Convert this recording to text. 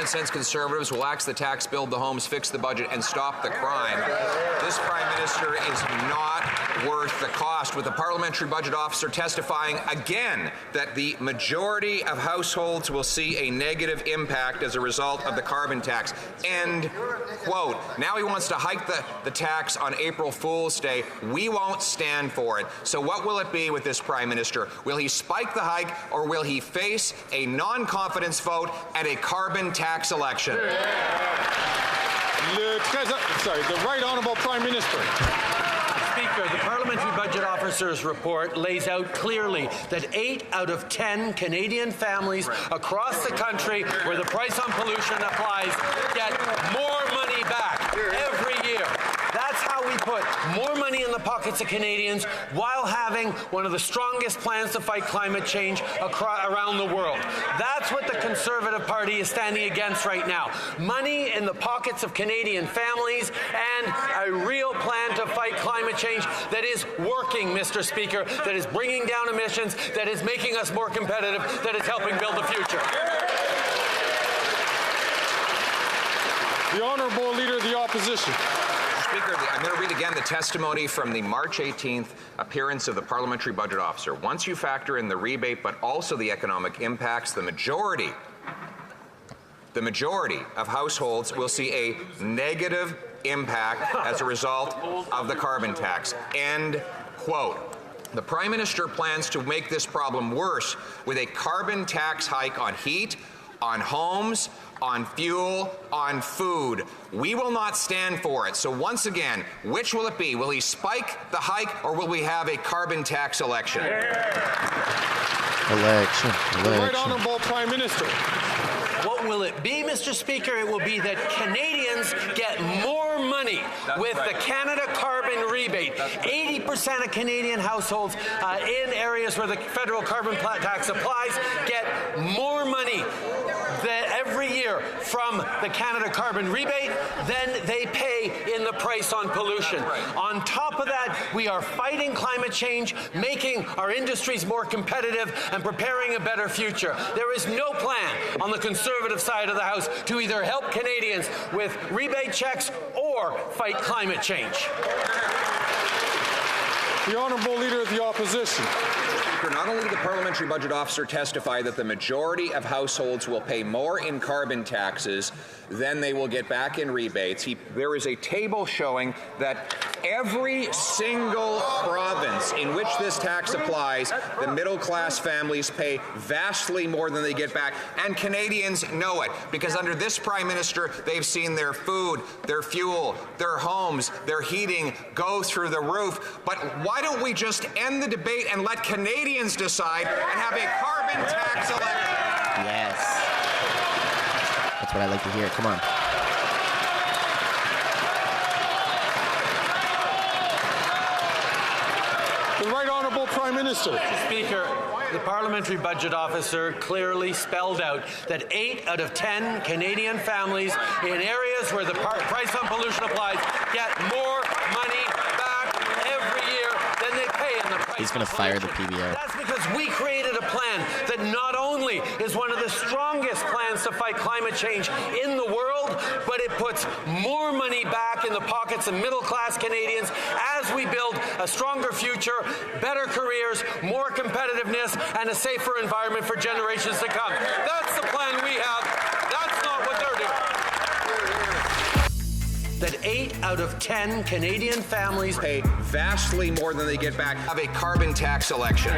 common-sense Conservatives will axe the tax, build the homes, fix the budget, and stop the crime. This Prime Minister is not worth the cost, with the Parliamentary Budget Officer testifying again that the majority of households will see a negative impact as a result of the carbon tax. End quote. Now he wants to hike the tax on April Fool's Day. We won't stand for it. So what will it be with this Prime Minister? Will he spike the hike, or will he face a non-confidence vote at a carbon tax election? The Right Honourable Prime Minister. Speaker, the Parliamentary Budget Officer's report lays out clearly that 8 out of 10 Canadian families across the country where the price on pollution applies get more money back every year. That's how we put more money in the pockets of Canadians while having one of the strongest plans to fight climate change around the world. That's what the Conservative Party is standing against right now. Money in the pockets of Canadian families and a real plan to fight climate change that is working, Mr. Speaker, that is bringing down emissions, that is making us more competitive, that is helping build the future. The Honourable Leader of the Opposition. Speaker, I'm going to read again the testimony from the March 18th appearance of the Parliamentary Budget Officer. Once you factor in the rebate, but also the economic impacts, the majority of households will see a negative impact as a result of the carbon tax. End quote. The Prime Minister plans to make this problem worse with a carbon tax hike on heat, on homes, on fuel, on food. We will not stand for it. So once again, which will it be? Will he spike the hike, or will we have a carbon tax election? Election. Right Honourable Prime Minister. What will it be, Mr. Speaker? It will be that Canadians get more money with the Canada carbon rebate. 80% of Canadian households in areas where the federal carbon tax applies get more money every year from the Canada carbon rebate than they pay in the price on pollution. On top of that, we are fighting climate change, making our industries more competitive, and preparing a better future. There is no plan on the Conservative side of the House to either help Canadians with rebate checks or fight climate change. The Honourable Leader of the Opposition. Not only did the Parliamentary Budget Officer testify that the majority of households will pay more in carbon taxes than they will get back in rebates, there is a table showing that every single province in which this tax applies, the middle-class families pay vastly more than they get back, and Canadians know it, because under this Prime Minister, they've seen their food, their fuel, their homes, their heating go through the roof. But why don't we just end the debate and let Canadians decide and have a carbon tax election? Yes. That's what I like to hear. Come on. The Right Honourable Prime Minister. Speaker, the Parliamentary Budget Officer clearly spelled out that 8 out of 10 Canadian families in areas where the price on pollution applies get more money back every year than they pay in the price. He's going to fire the PBO. That's because we created a plan that not only is one of the strongest plans to fight climate change in the world, but it puts more money back in the pockets of middle-class Canadians as we build a stronger future, better careers, more competitiveness, and a safer environment for generations to come. That's the plan we have. That's not what they're doing. That 8 out of 10 Canadian families pay vastly more than they get back. Have a carbon tax election.